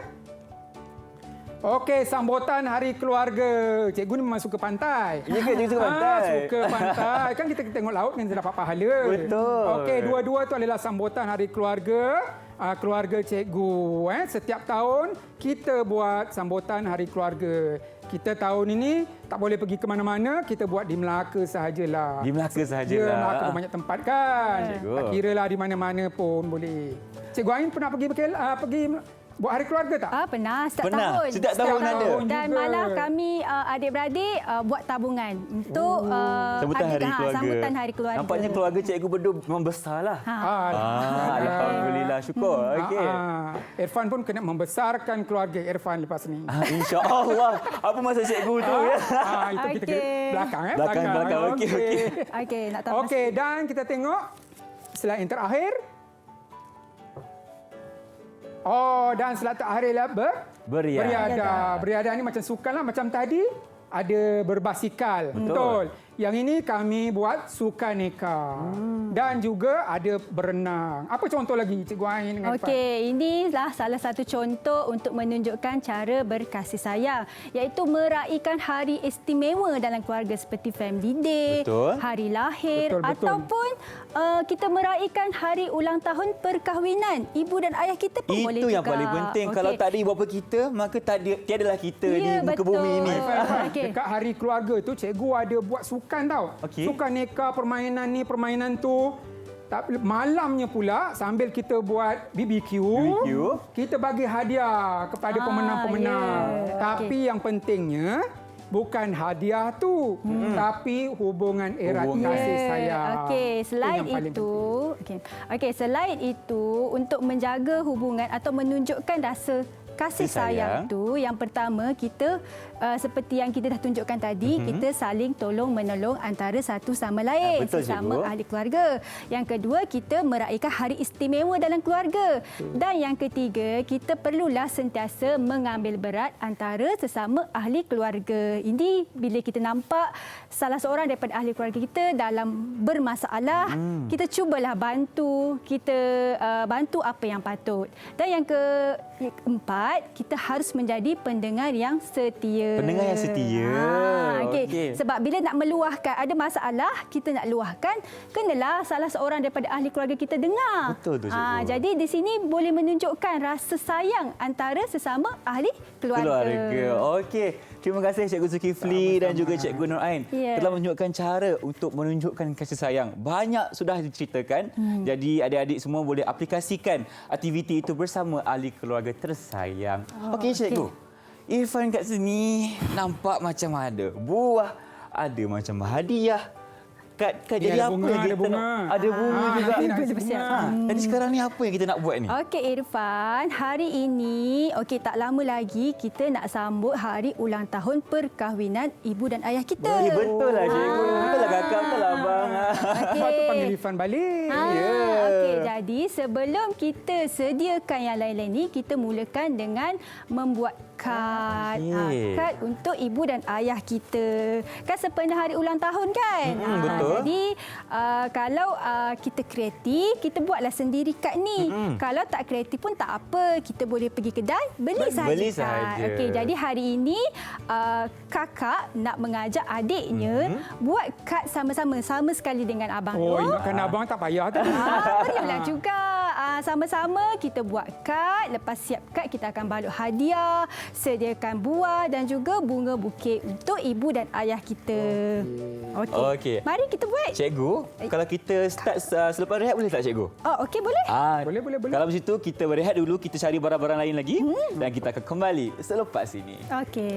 Okey, sambutan hari keluarga. Cikgu ni memang suka pantai. Ya ke, cikgu suka pantai? Suka pantai. Kan kita tengok laut kan kita dapat pahala. Betul. Okey, dua-dua tu adalah sambutan hari keluarga. Keluarga cikgu. Setiap tahun kita buat sambutan hari keluarga. Kita tahun ini tak boleh pergi ke mana-mana, kita buat di Melaka sahajalah. Di Melaka sahajalah. Ya, Melaka pun banyak tempat kan. Cikgu. Tak kira lah di mana-mana pun boleh. Cikgu Ain pernah pergi buat hari keluarga tak? Pernah, setiap tahun. Setiap tahun ada. Dan juga. malah kami adik-beradik buat tabungan untuk Sambutan hari keluarga. Sambutan hari keluarga. Nampaknya keluarga cikgu berdua memang besarlah. Alhamdulillah, syukur. Okey. Irfan pun kena membesarkan keluarga Irfan lepas ni. InsyaAllah. Apa masa cikgu tu ya? Itu kita ke belakang. Belakang. Okey. Okey, nak tahu. Okey, dan kita tengok slide yang terakhir. Dan slide terakhir lah beriadah. Beriadah ni macam sukan lah. Macam tadi ada berbasikal. Betul. Yang ini kami buat sukaneka. Dan juga ada berenang. Apa contoh lagi Cikgu Ain dengan Irfan? Okey, inilah salah satu contoh untuk menunjukkan cara berkasih sayang, iaitu meraihkan hari istimewa dalam keluarga seperti family day, hari lahir, ataupun kita meraihkan hari ulang tahun perkahwinan ibu dan ayah kita pun boleh juga. Itu yang paling penting. Kalau tak ada ibu bapa kita, maka tiadalah kita di muka bumi ini. Dekat hari keluarga tu cikgu ada buat sukan tau. Sukan neka, permainan ni, permainan tu. Malamnya pula sambil kita buat BBQ, kita bagi hadiah kepada pemenang-pemenang. Tapi yang pentingnya bukan hadiah tu, tapi hubungan erat kasih sayang. Selain itu untuk menjaga hubungan atau menunjukkan rasa kasih sayang tu, yang pertama kita seperti yang kita dah tunjukkan tadi, kita saling tolong menolong antara satu sama lain, sesama ahli keluarga. Yang kedua, kita meraihkan hari istimewa dalam keluarga. Dan yang ketiga, kita perlulah sentiasa mengambil berat antara sesama ahli keluarga. Ini bila kita nampak salah seorang daripada ahli keluarga kita dalam bermasalah, kita cubalah bantu, kita bantu apa yang patut. Dan yang keempat, kita harus menjadi pendengar yang setia. Pendengar yang setia. Sebab bila nak meluahkan, ada masalah, kita nak luahkan, kenalah salah seorang daripada ahli keluarga kita dengar. Betul tu, cikgu. Jadi di sini boleh menunjukkan rasa sayang antara sesama ahli keluarga. Okey. Terima kasih Cikgu Zulkifli dan juga Cikgu Nur Ain telah menunjukkan cara untuk menunjukkan kasih sayang. Banyak sudah diceritakan. Jadi adik-adik semua boleh aplikasikan aktiviti itu bersama ahli keluarga tersayang. Okey Cikgu. Irfan kat sini nampak macam ada buah, ada macam hadiah. Jadi apa bunga, yang kita nak? Ada bunga juga. Jadi sekarang ni apa yang kita nak buat ni? Okey Irfan, hari ini tak lama lagi kita nak sambut hari ulang tahun perkahwinan ibu dan ayah kita. Betul lah cikgu. Betul lah kakak, betul lah abang. Lepas tu panggil Irfan balik. Okey, jadi sebelum kita sediakan yang lain-lain ni, kita mulakan dengan membuat kad. Okey. Kad untuk ibu dan ayah kita. Kan sempena hari ulang tahun kan? betul. Jadi kalau kita kreatif, kita buatlah sendiri kad ni. Kalau tak kreatif pun tak apa, kita boleh pergi kedai, beli sahaja. Beli kad. sahaja. Okey, jadi hari ini kakak nak mengajak adiknya buat kad sama-sama, sama sekali dengan abang Oh, tu. ingatkan abang tak payah tu. Perlulah juga. Sama-sama kita buat kad. Lepas siap kad, kita akan balut hadiah, sediakan buah dan juga bunga bukit untuk ibu dan ayah kita. Okey. Mari kita buat. Cikgu, kalau kita start selepas rehat boleh tak cikgu? Oh, okey, boleh. Boleh. Kalau begitu kita berehat dulu, kita cari barang-barang lain lagi dan kita akan kembali selepas ini. Okey.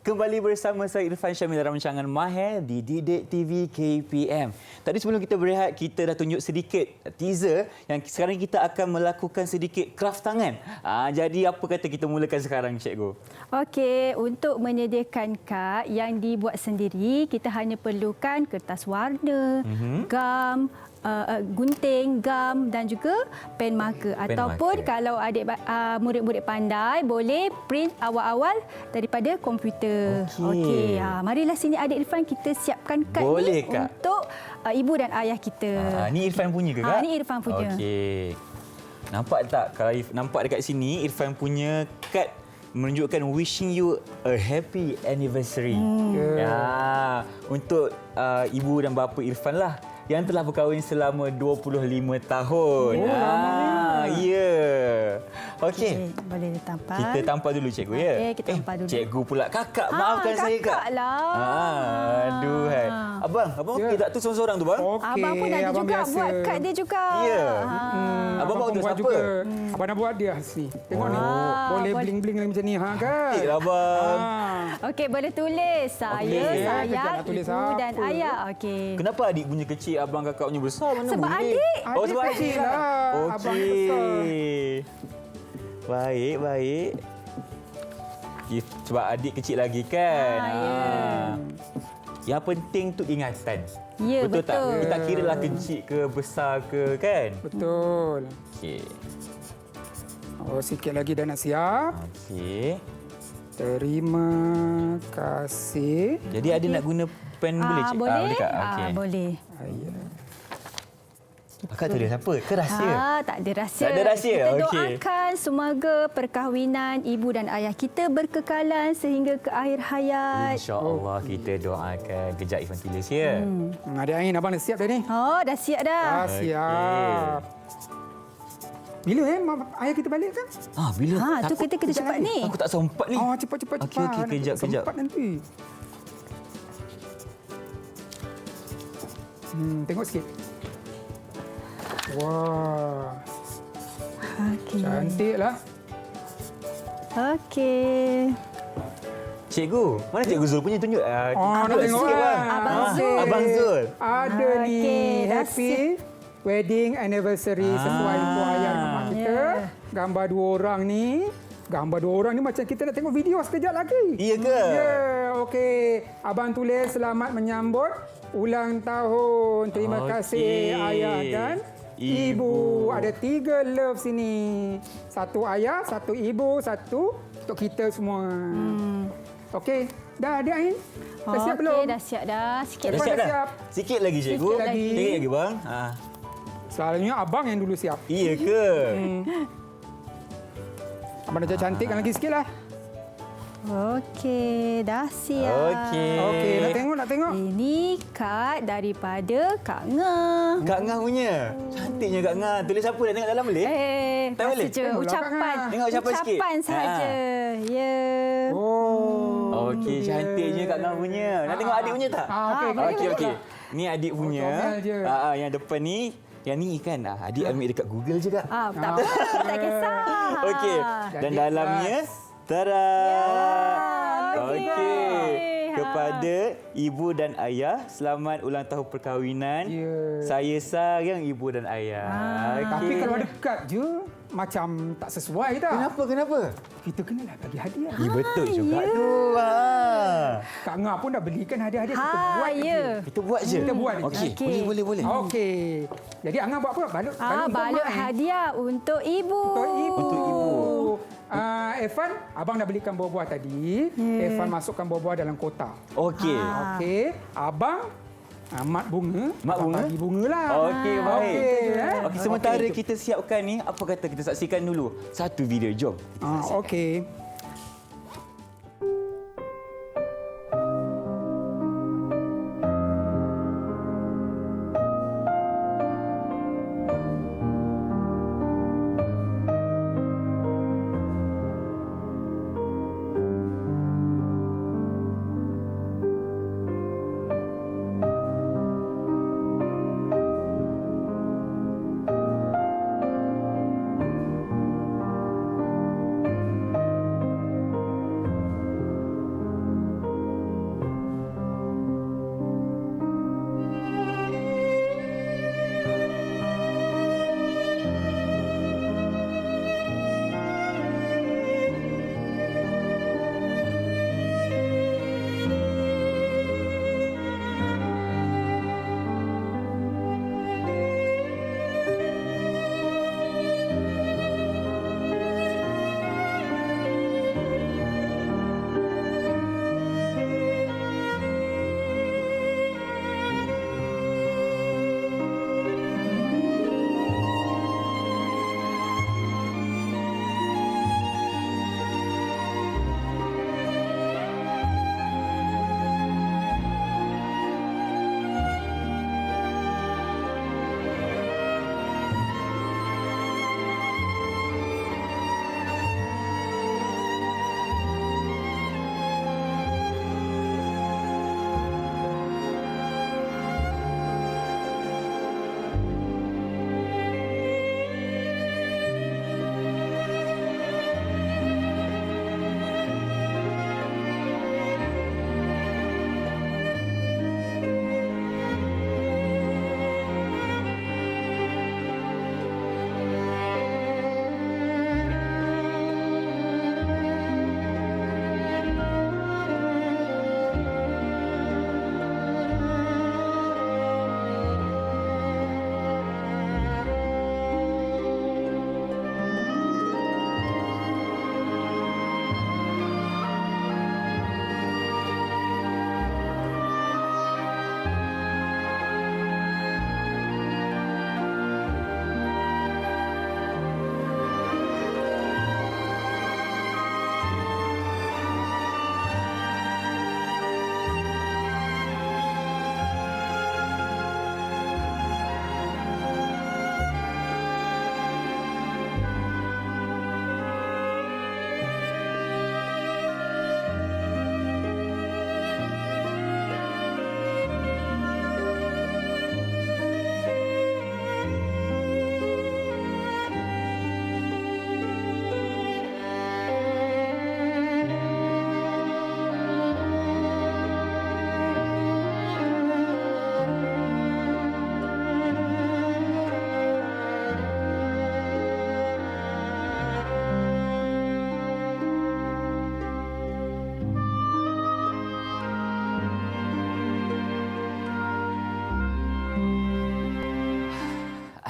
Kembali bersama saya Irfan Syamil dalam rancangan Mahir di Didik TV KPM. Tadi sebelum kita berehat, kita dah tunjuk sedikit teaser yang sekarang kita akan melakukan sedikit kraft tangan. Jadi apa kata kita mulakan sekarang, cikgu? Okey, untuk menyediakan kad yang dibuat sendiri, kita hanya perlukan kertas warna, gam, gunting, gam dan juga pen marker. Ataupun kalau adik murid-murid pandai, boleh print awal-awal daripada komputer. Okey, marilah sini adik Irfan, kita siapkan kad Boleh, ni Kak? untuk ibu dan ayah kita. Ni Irfan punya ke, Kak? Ni Irfan punya. Okey. Nampak tak? Kalau nampak dekat sini, Irfan punya kad menunjukkan wishing you a happy anniversary. Ya, untuk ibu dan bapa Irfan lah yang telah berkahwin selama 25 tahun. Ya. Okey. Boleh tampal. Kita tampal dulu, cikgu, ya? Okey, kita tampal dulu. Cikgu pula. Kakak, maafkan saya, Kak. Kakak lah. Aduhai. Abang okey tak tu seorang-seorang tu, bang? Okey, Abang pun ada abang juga biasa. buat kad dia juga. Ya. Abang buat untuk buat siapa? juga. Abang nak buat dia ni. Tengok ni. Boleh bling-bling macam ni, kan? Okey lah, bang. Okey, boleh tulis. Saya Okey, sayang kejap nak tulis ibu dan apa? ayah. Okey. Kenapa adik punya kecil, abang kakak punya besar? Mana Sebab boleh? adik. Oh, sebab adik kecil lah. Abang ni besar. Okey. Baik. Sebab adik kecil lagi kan? Ya. Yang penting tu ingatan. Ya, betul. Tak? betul. Kita kira lah kecil ke besar ke kan? Betul. Okey. Oh, sikit lagi dah nak siap. Okey. Terima kasih. Jadi adik nak guna pen boleh, Cik? Boleh. Boleh, Kak? Okey. Boleh. Kakak tulis apa? Ke rahsia? Tak ada rahsia. Tak ada rahsia? Kita Okey. doakan semoga perkahwinan ibu dan ayah kita berkekalan sehingga ke akhir hayat. InsyaAllah kita doakan. Kejap Irfan tulis ya. Adik Ain, abang dah siap dah ni? Oh, dah siap dah. Dah siap. Bila ayah kita balik kan? Bila? Tu kita cepat ni. Aku tak sempat ni. Oh, cepat. Okey, kejap. Sempat nanti. Tengok sikit. Wah. Okey. Cantiklah. Okey. Cikgu, mana Cikgu Zul punya tunjuk? Nak tengok sikit, lah. bang. Abang Zul. Abang Zul. Ada ni. Okey, dah Happy wedding anniversary sesuai untuk ayah dan mak kita. Gambar dua orang ni. Gambar dua orang ni macam kita nak tengok video sekejap lagi. Iya ke? Ya, okey. Abang tulis selamat menyambut ulang tahun. Terima kasih ayah dan ibu. Ada 3 love sini. 1 ayah, 1 ibu, 1 untuk kita semua. Okey. Dah ada Ain? Dah siap belum? Okey, dah siap dah. Sikit Dah lagi. siap dah? siap. Sikit lagi, Cikgu. Sikit lagi. Sikit lagi, bang. Selalunya abang yang dulu siap. Iya ke? Abang dah cantikkan lagi sikit lah. Okey, dah siap. Okey. Nak tengok. Ini kad daripada Kak Ngah. Kak Ngah punya. Cantiknya Kak Ngah. Tulis apa nak tengok dalam boleh? Tak boleh? saja Tengoklah, Kak ucapan. Ngah. Tengok ucapan sikit. Ucapan sahaja. Ya. Oh. Okey, cantiknya Kak Ngah punya. Nak tengok adik punya tak? Okey. Ni adik punya. Yang depan ni. Yang ni kan adik ambil dekat Google je Kak. Tak apa, tak kisah. Okey. Dan dalamnya tada. Okey. Kepada ibu dan ayah, selamat ulang tahun perkahwinan. Saya sayang ibu dan ayah. Tapi kalau dekat je macam tak sesuai tak? Kenapa? Kita kenalah bagi hadiah. Betul juga tu. Kak Ngah pun dah belikan hadiah-hadiah. Kita buat je. Kita buat je. Okey. Boleh. Okey. Jadi Angah buat apa? Balut hadiah untuk ibu. Untuk ibu. Evan, abang dah belikan buah-buah tadi. Evan masukkan buah-buah dalam kotak. Okey. Abang mat bunga. Bagi bunga lah. Okey, baik. Okey, sementara Okey. kita siapkan ni, apa kata kita saksikan dulu satu video. Jom. Okey.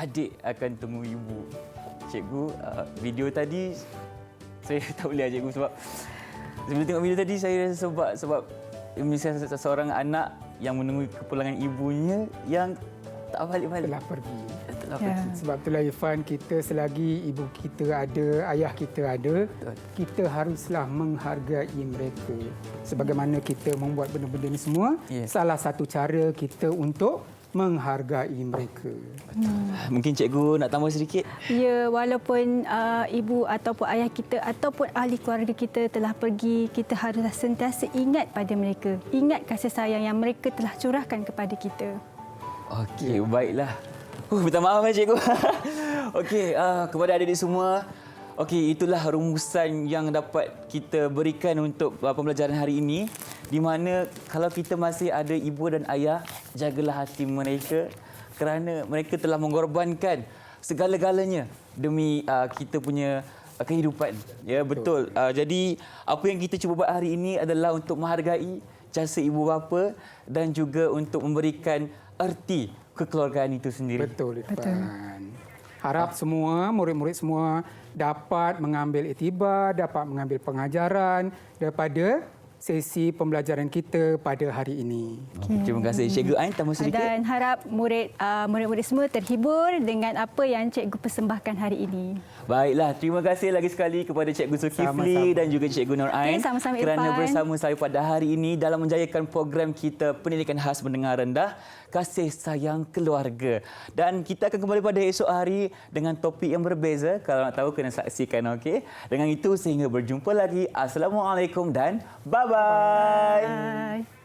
adik akan temu ibu. Cikgu, video tadi saya tak boleh cikgu sebab sebelum tengok video tadi saya rasa sebab misalnya seorang anak yang menemui kepulangan ibunya yang tak balik-balik. Telah pergi. Sebab itulah Irfan, kita selagi ibu kita ada, ayah kita ada, kita haruslah menghargai mereka. Sebagaimana kita membuat benda-benda ini semua, salah satu cara kita untuk menghargai mereka. Mungkin cikgu nak tambah sedikit? Ya, walaupun ibu ataupun ayah kita ataupun ahli keluarga kita telah pergi, kita harus sentiasa ingat pada mereka. Ingat kasih sayang yang mereka telah curahkan kepada kita. Okey, baiklah. Minta maaf cikgu. Okey, kepada adik-adik semua, okey, itulah rumusan yang dapat kita berikan untuk pembelajaran hari ini, di mana kalau kita masih ada ibu dan ayah, jagalah hati mereka kerana mereka telah mengorbankan segala-galanya demi kita punya kehidupan. Ya, betul. Jadi apa yang kita cuba buat hari ini adalah untuk menghargai jasa ibu bapa dan juga untuk memberikan erti kekeluargaan itu sendiri. Betul, Irfan. Harap semua murid-murid semua dapat mengambil iktibar, dapat mengambil pengajaran daripada sesi pembelajaran kita pada hari ini. Terima kasih. Cikgu Ain, tambah sedikit. Dan harap murid-murid semua terhibur dengan apa yang cikgu persembahkan hari ini. Baiklah, terima kasih lagi sekali kepada Cikgu Zulkifli dan juga Cikgu Nur Ain sama-sama, kerana Irfan. bersama saya pada hari ini dalam menjayakan program kita Pendidikan Khas Mendengar Rendah, Kasih Sayang Keluarga. Dan kita akan kembali pada esok hari dengan topik yang berbeza. Kalau nak tahu, kena saksikan, okey? Dengan itu, sehingga berjumpa lagi. Assalamualaikum dan bye-bye. Bye.